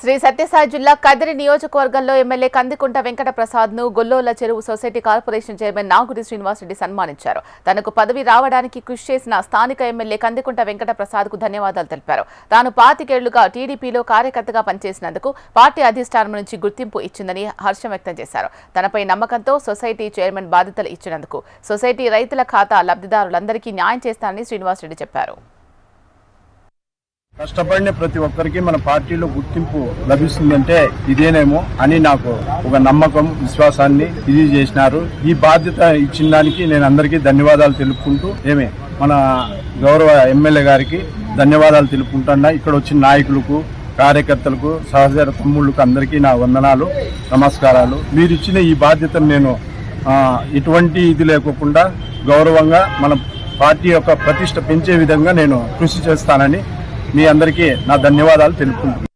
శ్రీ సత్యసాయి జిల్లా కదిరి నియోజకవర్గంలో ఎమ్మెల్యే కందికుంట వెంకట ప్రసాద్ ను గొల్లోల చెరువు సొసైటీ కార్పొరేషన్ చైర్మన్ నాగుడి శ్రీనివాసరెడ్డి సన్మానించారు. తనకు పదవి రావడానికి కృషి చేసిన స్థానిక ఎమ్మెల్యే కందికుంట వెంకట ప్రసాద్ కు ధన్యవాదాలు తెలిపారు. తాను 25 ఏళ్లుగా టీడీపీలో కార్యకర్తగా పనిచేసినందుకు పార్టీ అధిష్టానం నుంచి గుర్తింపు ఇచ్చిందని హర్షం వ్యక్తం చేశారు. తనపై నమ్మకంతో సొసైటీ చైర్మన్ బాధ్యతలు ఇచ్చినందుకు సొసైటీ రైతుల ఖాతా లబ్ధిదారులందరికీ న్యాయం చేస్తానని శ్రీనివాసరెడ్డి చెప్పారు. కష్టపడిన ప్రతి ఒక్కరికి మన పార్టీలో గుర్తింపు లభిస్తుందంటే ఇదేనేమో అని నాకు ఒక నమ్మకం, విశ్వాసాన్ని ఇది చేసినారు. ఈ బాధ్యత ఇచ్చిన దానికి నేను అందరికీ ధన్యవాదాలు తెలుపుకుంటూ మన గౌరవ ఎమ్మెల్యే గారికి ధన్యవాదాలు తెలుపుకుంటున్నా. ఇక్కడ వచ్చిన నాయకులకు, కార్యకర్తలకు, సహచర తమ్ముళ్ళకు అందరికీ నా వందనాలు, నమస్కారాలు. మీరు ఇచ్చిన ఈ బాధ్యతను నేను ఎటువంటి ఇది లేకోకుండా గౌరవంగా మన పార్టీ యొక్క ప్రతిష్ట పెంచే విధంగా నేను కృషి చేస్తానని మీ అందరికీ నా ధన్యవాదాలు తెలుపుకుంటున్నాను.